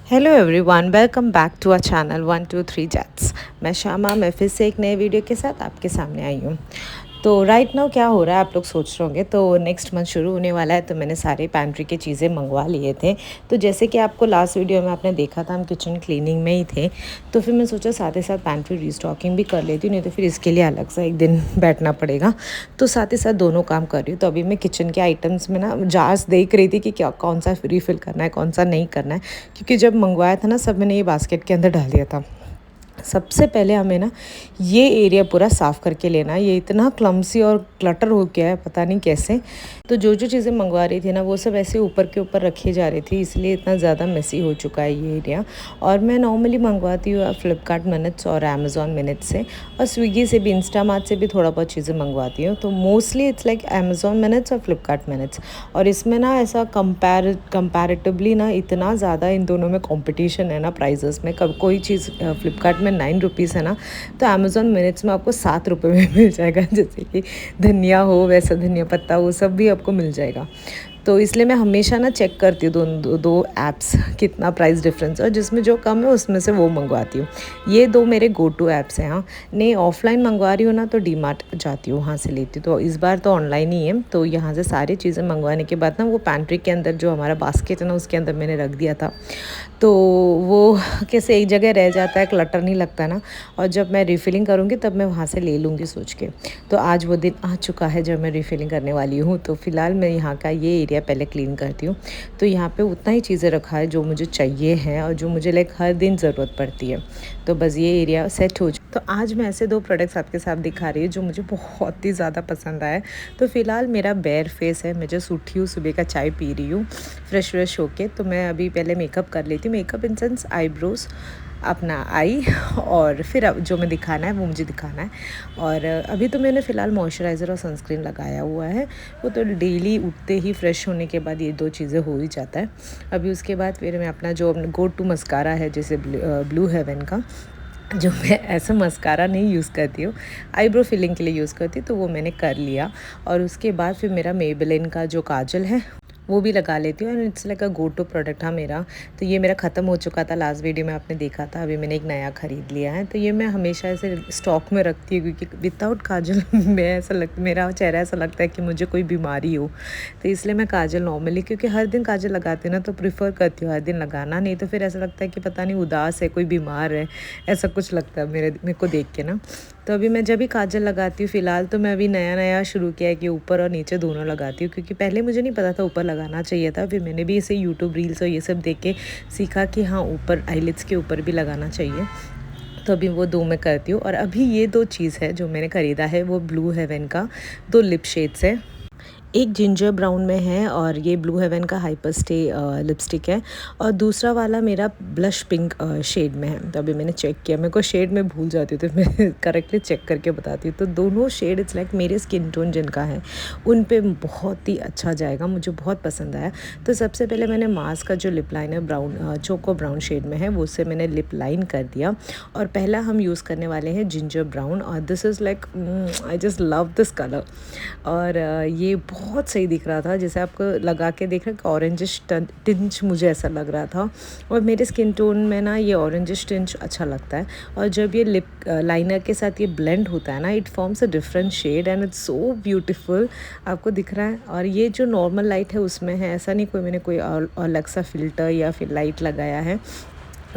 Hello everyone, welcome back to our channel 123 जैट्स। मैं शामा, मैं फिर से एक नए वीडियो के साथ आपके सामने आई हूँ। तो राइट नाउ क्या हो रहा है आप लोग सोच रहे होंगे, तो नेक्स्ट मंथ शुरू होने वाला है, तो मैंने सारे पैंट्री की चीज़ें मंगवा लिए थे। तो जैसे कि आपको लास्ट वीडियो में आपने देखा था, हम किचन क्लीनिंग में ही थे, तो फिर मैं सोचा साथ ही साथ पैंट्री रिस्टॉकिंग भी कर लेती हूँ, नहीं तो फिर इसके लिए अलग से एक दिन बैठना पड़ेगा। तो साथ ही साथ दोनों काम कर रही हूँ। तो अभी मैं किचन के आइटम्स में ना जार्स देख रही थी कि क्या कौन सा रिफ़िल करना है, कौन सा नहीं करना है, क्योंकि जब मंगवाया था ना सब मैंने ये बास्केट के अंदर डाल दिया था। सबसे पहले हमें ना ये एरिया पूरा साफ़ करके लेना है। ये इतना क्लमसी और क्लटर हो गया है, पता नहीं कैसे। तो जो जो चीज़ें मंगवा रही थी ना वो सब ऐसे ऊपर के ऊपर रखी जा रही थी, इसलिए इतना ज़्यादा मेसी हो चुका है ये एरिया। और मैं नॉर्मली मंगवाती हूँ फ्लिपकार्ट मिनट्स और अमेज़ॉन मिनट्स से, और स्विगी से भी, इंस्टामार्ट से भी थोड़ा बहुत चीज़ें मंगवाती हूँ। तो mostly it's like Amazon minutes और फ्लिपकार्ट मिनट्स। और इसमें ना ऐसा कंपैरेटिवली ना इतना ज़्यादा इन दोनों में कंपटीशन है ना प्राइजेस में। कब कोई चीज़ फ्लिपकार्ट में 9 रुपीज़ है ना, तो अमेज़ॉन मिनट्स में आपको 7 रुपये में मिल जाएगा। जैसे कि धनिया हो, वैसा धनिया पत्ता, वो सब भी आपको मिल जाएगा। तो इसलिए मैं हमेशा ना चेक करती हूँ दो ऐप्स कितना प्राइस डिफरेंस है, और जिसमें जो कम है उसमें से वो मंगवाती हूँ। ये दो मेरे गो टू ऐप्स हैं। हाँ, नहीं ऑफलाइन मंगवा रही हूँ ना तो डीमार्ट जाती हूँ, वहाँ से लेती हूँ। तो इस बार तो ऑनलाइन ही है। तो यहाँ से सारी चीज़ें मंगवाने के बाद ना वो पैंट्री के अंदर जो हमारा बास्केट है ना उसके अंदर मैंने रख दिया था। तो वो कैसे एक जगह रह जाता है, क्लटर नहीं लगता ना। और जब मैं रिफ़िलिंग करूँगी तब मैं वहाँ से ले लूँगी सोच के। तो आज वो दिन आ चुका है जब मैं रिफ़िलिंग करने वाली हूँ। तो फ़िलहाल मैं यहाँ का ये एरिया पहले क्लीन करती हूँ। तो यहाँ पे उतना ही चीज़ें रखा है जो मुझे चाहिए है और जो मुझे लाइक हर दिन ज़रूरत पड़ती है। तो बस ये एरिया सेट हो तो आज मैं ऐसे दो प्रोडक्ट्स आपके साथ दिखा रही हूँ जो मुझे बहुत ही ज़्यादा पसंद आया। तो फ़िलहाल मेरा बेयर फेस है, मैं जस्ट उठी हूँ, सुबह का चाय पी रही हूँ फ्रेश होके। तो मैं अभी पहले मेकअप कर लेती हूँ। मेकअप इन सेंस आईब्रोज, अपना आई, और फिर अब जो मैं दिखाना है वो मुझे दिखाना है। और अभी तो मैंने फ़िलहाल मॉइस्चराइज़र और सनस्क्रीन लगाया हुआ है। वो तो डेली उठते ही फ्रेश होने के बाद ये दो चीज़ें हो ही जाता है। अभी उसके बाद फिर मैं अपना जो गो टू मस्कारा है, जैसे ब्लू हेवन का, जो मैं ऐसा मस्कारा नहीं यूज़ करती हूँ, आईब्रो फिलिंग के लिए यूज़ करती हूँ, तो वो मैंने कर लिया। और उसके बाद फिर मेरा मेबेलिन का जो काजल है वो भी लगा लेती हूँ, and it's like a go to product. हाँ मेरा तो ये मेरा ख़त्म हो चुका था, लास्ट वीडियो में आपने देखा था। अभी मैंने एक नया ख़रीद लिया है। तो ये मैं हमेशा ऐसे स्टॉक में रखती हूँ, क्योंकि विदाउट काजल मेरा चेहरा ऐसा लगता है कि मुझे कोई बीमारी हो। तो इसलिए मैं काजल नॉर्मली, क्योंकि हर दिन काजल लगाती हूँ ना, तो प्रिफ़र करती हूँ हर दिन लगाना। नहीं तो फिर ऐसा लगता है कि पता नहीं उदास है, कोई बीमार है, ऐसा कुछ लगता है मेरे को देख के ना। तो अभी मैं जब भी काजल लगाती हूँ फ़िलहाल, तो मैं अभी नया शुरू किया है कि ऊपर और नीचे दोनों लगाती हूँ, क्योंकि पहले मुझे नहीं पता था ऊपर लगाना चाहिए था। फिर मैंने भी इसे यूट्यूब रील्स और ये सब देख के सीखा कि हाँ ऊपर आईलिड्स के ऊपर भी लगाना चाहिए। तो अभी वो दो मैं करती हूँ। और अभी ये दो चीज़ है जो मैंने ख़रीदा है, वो ब्लू हेवन का दो लिप शेड्स है। एक जिंजर ब्राउन में है और ये ब्लू हेवन का हाइपर स्टे लिपस्टिक है, और दूसरा वाला मेरा ब्लश पिंक शेड में है। तो अभी मैंने चेक किया, मेरे को शेड में भूल जाती हूँ, तो मैं करेक्टली चेक करके बताती हूँ। तो दोनों शेड इट्स लाइक मेरे स्किन टोन जिनका है उन पे बहुत ही अच्छा जाएगा, मुझे बहुत पसंद आया। तो सबसे पहले मैंने मार्स का जो lip liner brown choco brown shade में है वो उससे मैंने लिप लाइन कर दिया। और पहला हम यूज़ करने वाले हैं जिंजर ब्राउन, और this is like I just love this colour. और ये बहुत सही दिख रहा था, जैसे आपको लगा के देख रहे हैं, ऑरेंजिश टिंच मुझे ऐसा लग रहा था। और मेरे स्किन टोन में ना ये ऑरेंजिश टिंच अच्छा लगता है। और जब ये लिप लाइनर के साथ ये ब्लेंड होता है ना, it forms a different shade and it's so beautiful. आपको दिख रहा है। और ये जो नॉर्मल लाइट है उसमें है, ऐसा नहीं कोई मैंने कोई अलग सा फिल्टर या फिर लाइट लगाया है।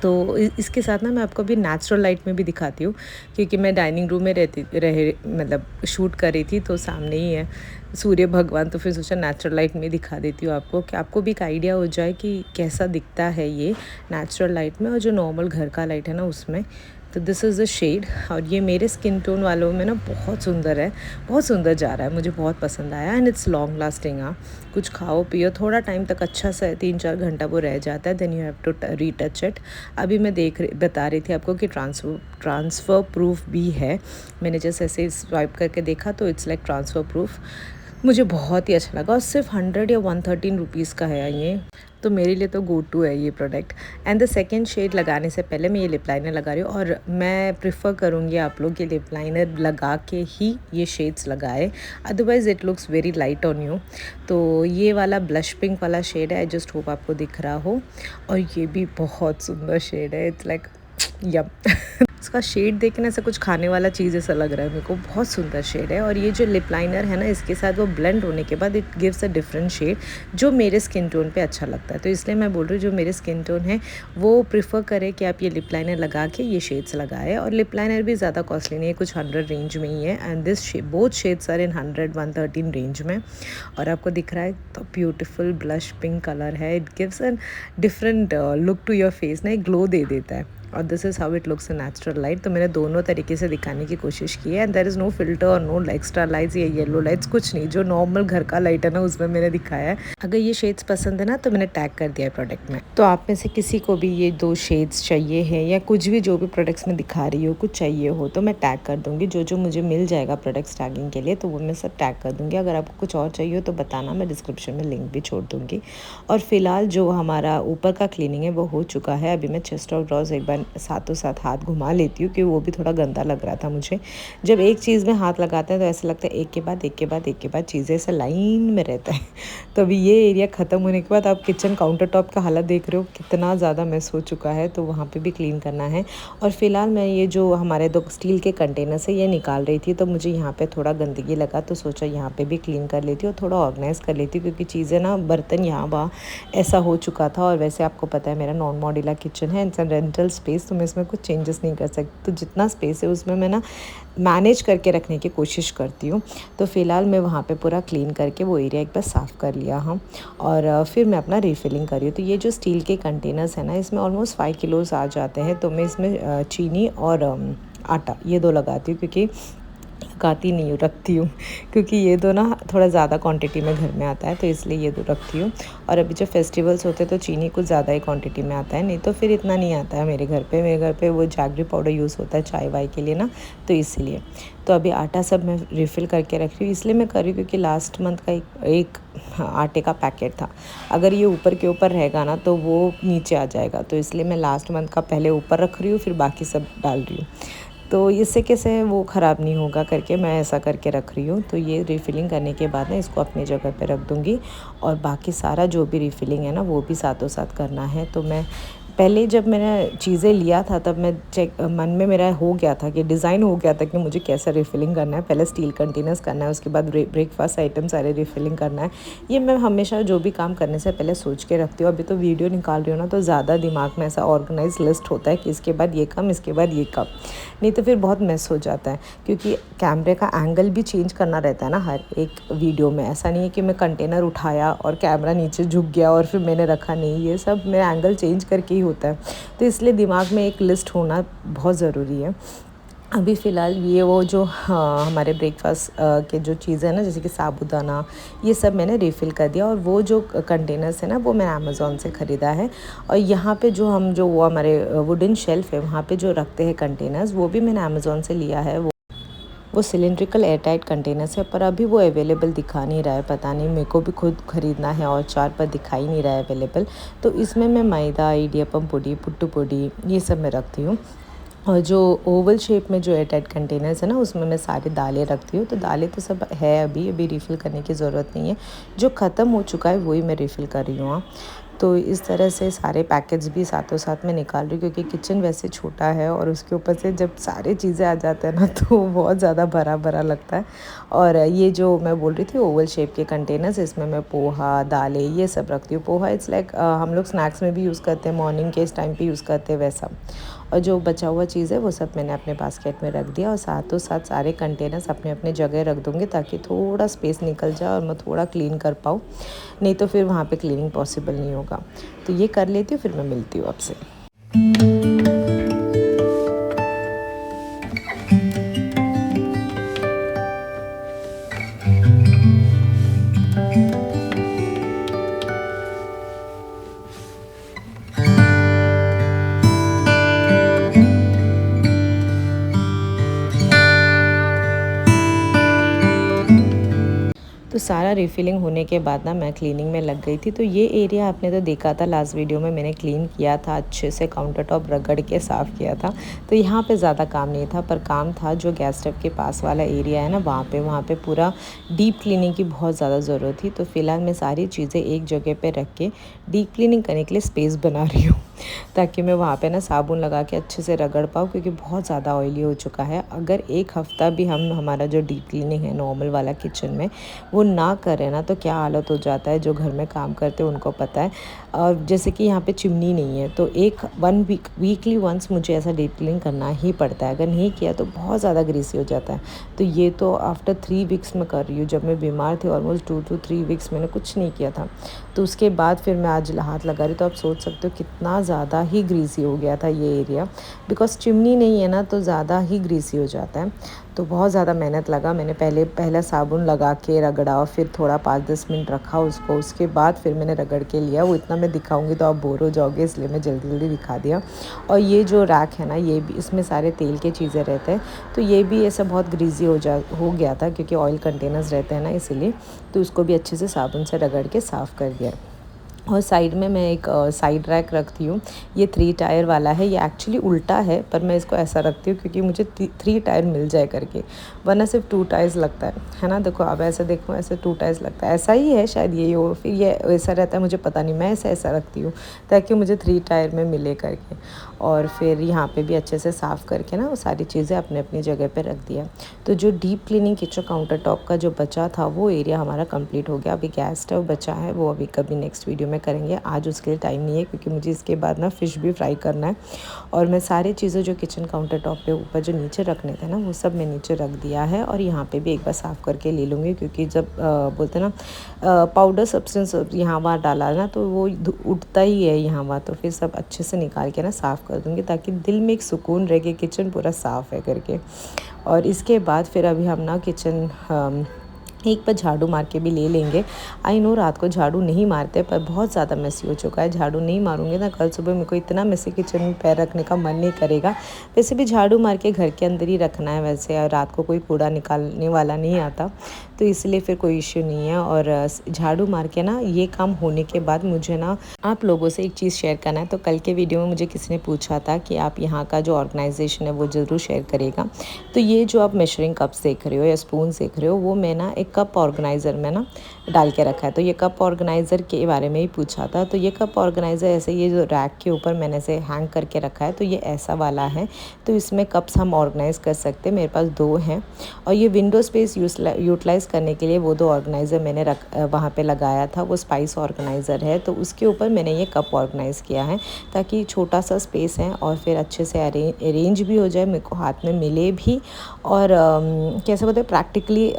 तो इसके साथ ना मैं आपको अभी नेचुरल लाइट में भी दिखाती हूँ, क्योंकि मैं डाइनिंग रूम में मतलब शूट कर रही थी, तो सामने ही है सूर्य भगवान। तो फिर सोचा नेचुरल लाइट में दिखा देती हूँ आपको, कि आपको भी एक आइडिया हो जाए कि कैसा दिखता है ये नेचुरल लाइट में और जो नॉर्मल घर का लाइट है ना उसमें। तो दिस इज़ द शेड, और ये मेरे स्किन टोन वालों में ना बहुत सुंदर है, बहुत सुंदर जा रहा है, मुझे बहुत पसंद आया। And it's long lasting. हाँ, कुछ खाओ पियो थोड़ा टाइम तक अच्छा सा 3-4 घंटा वो रह जाता है, then you have to retouch it. अभी मैं बता रही थी आपको कि ट्रांसफ़र प्रूफ भी है। मैंने जैसे ऐसे स्वाइप करके देखा तो इट्स लाइक ट्रांसफ़र प्रूफ। मुझे बहुत ही अच्छा लगा, और सिर्फ 100 या 113 रुपीज़ का है ये। तो मेरे लिए तो गो टू है ये product. And the second shade लगाने से पहले मैं ये लिप लाइनर लगा रही हूँ, और मैं प्रिफ़र करूँगी आप लोग ये लिप लाइनर लगा के ही ये शेड्स लगाए, otherwise it looks very light on you. तो ये वाला ब्लश पिंक वाला शेड है, आई जस्ट होप आपको दिख रहा हो। और ये भी बहुत सुंदर शेड है, इट्स लाइक यप इसका शेड देख के ना ऐसा कुछ खाने वाला चीज़ ऐसा लग रहा है मेरे को, बहुत सुंदर शेड है। और ये जो लिप लाइनर है ना, इसके साथ वो ब्लेंड होने के बाद it gives a different shade जो मेरे स्किन टोन पे अच्छा लगता है। तो इसलिए मैं बोल रही हूँ जो मेरे स्किन टोन है वो प्रिफर करे कि आप ये लिप लाइनर लगा के ये शेड्स लगाए। और लिप लाइनर भी ज़्यादा कॉस्टली नहीं है, कुछ 100 रेंज में ही है। And this both shades are in 113 range में। और आपको दिख रहा है तो ब्यूटीफुल ब्लश पिंक कलर है, it gives a different look to your face ना, एक ग्लो दे देता है। और this is how it looks in natural light. तो मैंने दोनों तरीके से दिखाने की कोशिश की है। And there is no filter और नो एक्स्ट्रा लाइट्स या येलो लाइट्स, कुछ नहीं, जो नॉर्मल घर का लाइट है ना उसमें मैंने दिखाया है। अगर ये शेड्स पसंद है ना तो मैंने टैग कर दिया है प्रोडक्ट में। तो आप में से किसी को भी ये 2 शेड्स चाहिए है या कुछ भी जो भी प्रोडक्ट्स में दिखा रही हो कुछ चाहिए हो तो मैं टैग कर दूँगी। जो जो मुझे मिल जाएगा प्रोडक्ट्स टैगिंग के लिए तो वो मैं सब टैग कर दूँगी। अगर आपको कुछ और चाहिए हो तो बताना, मैं डिस्क्रिप्शन में लिंक भी छोड़ दूँगी। और फिलहाल जो हमारा ऊपर का क्लीनिंग है वो हो चुका है। अभी मैं चेस्ट और ड्रॉज एक बार साथों साथ हाथ घुमा लेती हूँ क्योंकि वो भी थोड़ा गंदा लग रहा था मुझे। जब एक चीज़ में हाथ लगाते हैं तो ऐसा लगता है एक के बाद एक के बाद एक के बाद चीज़ें ऐसे लाइन में रहता है। तो अभी ये एरिया ख़त्म होने के बाद आप किचन काउंटर टॉप का हालत देख रहे हो कितना ज़्यादा मेस हो चुका है, तो वहाँ पे भी क्लीन करना है। और फिलहाल मैं ये जो हमारे 2 स्टील के कंटेनर्स है ये निकाल रही थी, तो मुझे यहाँ पे थोड़ा गंदगी लगा तो सोचा यहाँ पे भी क्लीन कर लेती हूँ, थोड़ा ऑर्गेनाइज़ कर लेती हूँ क्योंकि चीज़ें ना बर्तन यहाँ वहाँ ऐसा हो चुका था। और वैसे आपको पता है मेरा नॉन मॉड्यूलर किचन है, इट्स रेंटल स्पेस, तो मैं इसमें कुछ चेंजेस नहीं कर सकती। तो जितना स्पेस है उसमें मैं ना मैनेज करके रखने की कोशिश करती हूँ। तो फ़िलहाल मैं वहाँ पे पूरा क्लीन करके वो एरिया एक बार साफ़ कर लिया हाँ। और फिर मैं अपना रिफ़िलिंग कर रही हूँ। तो ये जो स्टील के कंटेनर्स है ना इसमें ऑलमोस्ट 5 किलोज़ आ जाते हैं। तो मैं इसमें चीनी और आटा ये 2 लगाती हूँ, क्योंकि लगाती नहीं हूँ, रखती हूँ क्योंकि ये 2 ना थोड़ा ज़्यादा क्वांटिटी में घर में आता है, तो इसलिए ये 2 रखती हूँ। और अभी जो फेस्टिवल्स होते हैं तो चीनी कुछ ज़्यादा ही क्वांटिटी में आता है, नहीं तो फिर इतना नहीं आता है मेरे घर पे। मेरे घर पे वो जैगरी पाउडर यूज़ होता है चाय वाय के लिए ना, तो इसलिए। तो अभी आटा सब मैं रिफ़िल करके रख रही हूँ, इसलिए मैं कर रही हूँ क्योंकि लास्ट मंथ का एक आटे का पैकेट था। अगर ये ऊपर के ऊपर रहेगा ना तो वो नीचे आ जाएगा, तो इसलिए मैं लास्ट मंथ का पहले ऊपर रख रही हूँ फिर बाकी सब डाल रही हूँ। तो इससे कैसे वो ख़राब नहीं होगा करके मैं ऐसा करके रख रही हूँ। तो ये रिफ़िलिंग करने के बाद ना इसको अपनी जगह पे रख दूँगी, और बाकी सारा जो भी रिफ़िलिंग है ना वो भी साथों साथ करना है। तो मैं पहले जब मैंने चीज़ें लिया था तब मैं मन में मेरा हो गया था कि डिज़ाइन हो गया था कि मुझे कैसा रिफ़िलिंग करना है। पहले स्टील कंटेनर्स करना है, उसके बाद ब्रेकफास्ट आइटम सारे रिफ़िलिंग करना है। ये मैं हमेशा जो भी काम करने से पहले सोच के रखती हूँ। अभी तो वीडियो निकाल रही हूँ ना तो ज़्यादा दिमाग में ऐसा ऑर्गेनाइज लिस्ट होता है कि इसके बाद ये काम, इसके बाद ये काम, नहीं तो फिर बहुत मेस हो जाता है। क्योंकि कैमरे का एंगल भी चेंज करना रहता है ना हर एक वीडियो में। ऐसा नहीं है कि मैं कंटेनर उठाया और कैमरा नीचे झुक गया और फिर मैंने रखा, नहीं, ये सब मेरा एंगल चेंज करके ही होता है। तो इसलिए दिमाग में एक लिस्ट होना बहुत ज़रूरी है। अभी फ़िलहाल ये वो जो हमारे ब्रेकफास्ट के जो चीज़ें हैं ना जैसे कि साबूदाना, ये सब मैंने रिफ़िल कर दिया। और वो जो कंटेनर्स है ना वो मैंने अमेज़ॉन से ख़रीदा है। और यहाँ पे जो वो हमारे वुडन शेल्फ़ है वहाँ पे जो रखते हैं कंटेनर्स, वो भी मैंने अमेज़ॉन से लिया है। वो सिलिंड्रिकल एयरटाइट कंटेनर्स है, पर अभी वो अवेलेबल दिखा नहीं रहा है, पता नहीं, मेरे को भी खुद ख़रीदना है और 4 पर दिखाई नहीं रहा है अवेलेबल। तो इसमें मैं मैदा, इडियप्पम पुडी, पुट्टू पुडी ये सब मैं रखती हूँ। और जो ओवल शेप में जो एयरटाइट कंटेनर्स है ना उसमें मैं सारी दालें रखती हूँ। तो दालें तो सब है, अभी रिफ़िल करने की ज़रूरत नहीं है। जो ख़त्म हो चुका है वही मैं रिफ़िल कर रही हूँ हाँ। तो इस तरह से सारे पैकेट्स भी साथों साथ में निकाल रही हूँ क्योंकि किचन वैसे छोटा है और उसके ऊपर से जब सारी चीज़ें आ जाते हैं ना तो बहुत ज़्यादा भरा भरा लगता है। और ये जो मैं बोल रही थी ओवल शेप के कंटेनर्स, इसमें मैं पोहा, दालें ये सब रखती हूँ। पोहा इट्स लाइक हम लोग स्नैक्स में भी यूज़ करते हैं, मॉर्निंग के इस टाइम पे यूज़ करते हैं वैसा। और जो बचा हुआ चीज़ है वो सब मैंने अपने बास्केट में रख दिया, और साथों साथ सारे कंटेनर्स अपने अपने जगह रख दूँगी ताकि थोड़ा स्पेस निकल जाए और मैं थोड़ा क्लीन कर पाऊँ, नहीं तो फिर वहाँ पे क्लीनिंग पॉसिबल नहीं होगा। तो ये कर लेती हूँ, फिर मैं मिलती हूँ आपसे। तो सारा रिफिलिंग होने के बाद ना मैं क्लीनिंग में लग गई थी। तो ये एरिया आपने तो देखा था लास्ट वीडियो में, मैंने क्लीन किया था अच्छे से, काउंटर टॉप रगड़ के साफ़ किया था। तो यहाँ पे ज़्यादा काम नहीं था, पर काम था जो गैस स्टव के पास वाला एरिया है ना, वहाँ पे पूरा डीप क्लीनिंग की बहुत ज़्यादा ज़रूरत थी। तो फ़िलहाल मैं सारी चीज़ें एक जगह पे रख के डीप क्लीनिंग करने के लिए स्पेस बना रही हूँ ताकि मैं वहाँ पे ना साबुन लगा के अच्छे से रगड़ पाऊँ, क्योंकि बहुत ज़्यादा ऑयली हो चुका है। अगर एक हफ़्ता भी हम हमारा जो डीप क्लीनिंग है नॉर्मल वाला किचन में वो ना करें ना, तो क्या हालत हो जाता है, जो घर में काम करते हैं उनको पता है। जैसे कि यहाँ पे चिमनी नहीं है, तो वीकली वंस मुझे ऐसा डीप क्लीनिंग करना ही पड़ता है। अगर नहीं किया तो बहुत ज़्यादा ग्रीसी हो जाता है। तो ये तो आफ्टर 3 वीक्स में कर रही हूँ। जब मैं बीमार थी ऑलमोस्ट 2 to 3 वीक्स मैंने कुछ नहीं किया था, तो उसके बाद फिर मैं आज हाथ लगा रही। तो आप सोच सकते हो कितना ज़्यादा ही ग्रीसी हो गया था ये एरिया, बिकॉज़ चिमनी नहीं है ना, तो ज़्यादा ही ग्रीसी हो जाता है। तो बहुत ज़्यादा मेहनत लगा। मैंने पहला साबुन लगा के रगड़ा, फिर थोड़ा 5-10 मिनट रखा उसको, उसके बाद फिर मैंने रगड़ के लिया। वो इतना मैं दिखाऊंगी तो आप बोर हो जाओगे, इसलिए मैं जल्दी जल्दी दिखा दिया। और ये जो रैक है ना, ये भी, इसमें सारे तेल के चीज़ें रहते हैं, तो ये भी ऐसा बहुत ग्रीसी हो गया था, क्योंकि ऑयल कंटेनर्स रहते हैं ना, इसीलिए। तो उसको भी अच्छे से साबुन से रगड़ के साफ़ कर दिया। और साइड में मैं एक साइड रैक रखती हूँ। ये 3 टायर वाला है। ये एक्चुअली उल्टा है, पर मैं इसको ऐसा रखती हूँ क्योंकि मुझे 3 टायर मिल जाए करके, वरना सिर्फ 2 टायर्स लगता है ना। देखो अब ऐसे देखो, ऐसे 2 टायर्स लगता है, ऐसा ही है शायद यही हो, फिर ये ऐसा रहता है, मुझे पता नहीं, मैं ऐसा रखती हूँ ताकि मुझे 3 टायर में मिले करके। और फिर यहाँ पे भी अच्छे से साफ़ करके ना वो सारी चीज़ें अपने अपनी जगह पे रख दिया। तो जो deep cleaning kitchen counter top का जो बचा था वो एरिया हमारा कंप्लीट हो गया। अभी गैस स्टव बचा है, वो अभी कभी नेक्स्ट वीडियो में करेंगे। आज उसके लिए टाइम नहीं है, क्योंकि मुझे इसके बाद ना फ़िश भी फ्राई करना है। और मैं सारी चीज़ें जो किचन काउंटर टॉप पे ऊपर जो नीचे रखने थे ना, वो सब मैं नीचे रख दिया है। और यहाँ पे भी एक बार साफ़ करके ले लूँगी, क्योंकि जब बोलते ना पाउडर सब्सटेंस यहाँ वहाँ डाला ना, तो वो उठता ही है यहाँ वहाँ। तो फिर सब अच्छे से निकाल के ना साफ़ कर दूँगी, ताकि दिल में एक सुकून रहे कि किचन पूरा साफ़ है करके। और इसके बाद फिर अभी हम ना किचन एक बार झाड़ू मार के भी ले लेंगे। आई नो रात को झाड़ू नहीं मारते, पर बहुत ज़्यादा मेसी हो चुका है। झाड़ू नहीं मारूंगे ना, कल सुबह मेरे को इतना मेसी किचन में पैर रखने का मन नहीं करेगा। वैसे भी झाड़ू मार के घर के अंदर ही रखना है वैसे, और रात को कोई कूड़ा निकालने वाला नहीं आता, तो इसलिए फिर कोई इश्यू नहीं है। और झाड़ू मार के ना ये काम होने के बाद मुझे ना आप लोगों से एक चीज़ शेयर करना है। तो कल के वीडियो में मुझे किसी ने पूछा था कि आप यहाँ का जो ऑर्गेनाइजेशन है वो ज़रूर शेयर करेगा। तो ये जो आप मेजरिंग कप्स देख रहे हो या स्पून देख रहे हो, वो मैं ना एक कप ऑर्गेनाइज़र में ना डाल के रखा है। तो ये कप ऑर्गेनाइज़र के बारे में ही पूछा था। तो ये कप ऑर्गेनाइज़र ऐसे, ये जो रैक के ऊपर मैंने से हैंग करके रखा है, तो ये ऐसा वाला है। तो इसमें कप्स हम ऑर्गेनाइज़ कर सकते हैं। मेरे पास 2 हैं। और ये विंडो स्पेस यूटिलाइज़ करने के लिए वो 2 ऑर्गेनाइज़र मैंने वहाँ पे लगाया था। वो स्पाइस ऑर्गेनाइज़र है, तो उसके ऊपर मैंने ये कप ऑर्गेनाइज़ किया है, ताकि छोटा सा स्पेस है और फिर अच्छे से अरेंज भी हो जाए, मेरे को हाथ में मिले भी। और कैसे बोलते हैं, प्रैक्टिकली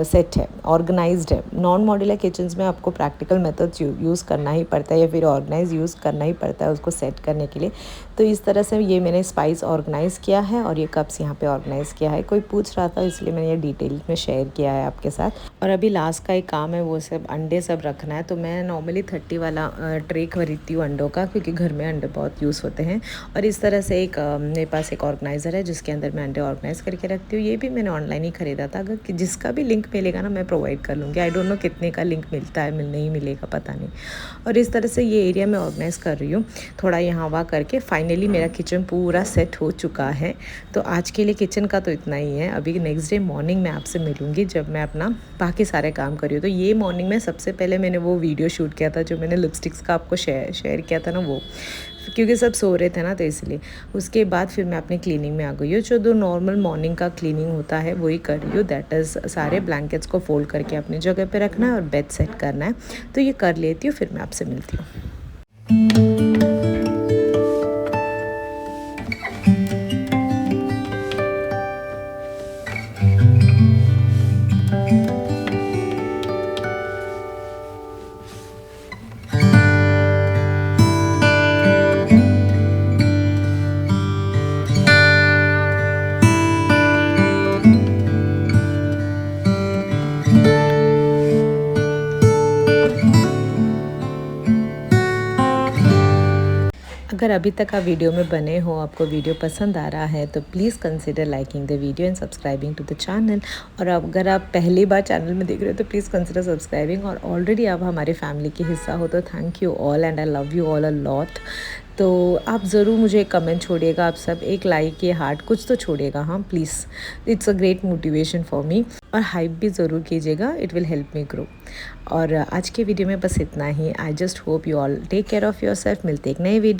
सेट है, ऑर्गेनाइज्ड है। नॉन मॉड्यूलर किचन्स में आपको प्रैक्टिकल मेथड्स यूज़ करना ही पड़ता है, या फिर ऑर्गेनाइज यूज़ करना ही पड़ता है उसको सेट करने के लिए। तो इस तरह से ये मैंने स्पाइस ऑर्गेनाइज़ किया है, और ये कप्स यहाँ पे ऑर्गेनाइज़ किया है। कोई पूछ रहा था, इसलिए मैंने ये डिटेल में शेयर किया है आपके साथ। और अभी लास्ट का एक काम है, वो सब अंडे सब रखना है। तो मैं नॉर्मली 30 वाला ट्रे खरीदती हूँ अंडों का, क्योंकि घर में अंडे बहुत यूज़ होते हैं। और इस तरह से एक मेरे पास एक ऑर्गेनाइज़र है, जिसके अंदर मैं अंडे ऑर्गेनाइज़ करके रखती हूँ। ये भी मैंने ऑनलाइन ही ख़रीदा था। अगर जिसका भी लिंक मिलेगा ना, मैं प्रोवाइड कर लूँगी। आई डोंट नो कितने का लिंक मिलता है, नहीं मिलेगा पता नहीं। और इस तरह से ये एरिया मैं ऑर्गेनाइज़ कर रही हूँ, थोड़ा यहाँ वहाँ करके। फाइनली मेरा किचन पूरा सेट हो चुका है। तो आज के लिए किचन का तो इतना ही है। अभी नेक्स्ट डे मॉर्निंग मैं आपसे मिलूँगी, जब मैं अपना बाकी सारे काम कर रही हूँ। तो ये मॉर्निंग में सबसे पहले मैंने वो वीडियो शूट किया था, जो मैंने लिपस्टिक्स का आपको शेयर किया था ना, वो, क्योंकि सब सो रहे थे ना, तो इसलिए। उसके बाद फिर मैं अपनी क्लीनिंग में आ गई हूँ। जो नॉर्मल मॉर्निंग का क्लीनिंग होता है वही कर रही हूँ। दैट इज़ सारे ब्लैंकेट्स को फोल्ड करके अपनी जगह पे रखना है और बेड सेट करना है। तो ये कर लेती हूँ, फिर मैं आपसे मिलती हूँ। अगर अभी तक आप वीडियो में बने हो, आपको वीडियो पसंद आ रहा है तो please consider liking the video and subscribing to the channel. और अगर आप पहली बार चैनल में देख रहे हो तो प्लीज़ कंसिडर सब्सक्राइबिंग। और ऑलरेडी आप हमारे फैमिली के हिस्सा हो तो thank you all and I love you all a lot. तो आप ज़रूर मुझे कमेंट छोड़िएगा, आप सब एक लाइक या हार्ट कुछ तो छोड़िएगा, हाँ please. It's a great motivation for me. और हाइप भी ज़रूर कीजिएगा, it will help me grow. और आज के वीडियो में बस इतना ही। I just hope you all take care of yourself. मिलते एक नए वीडियो।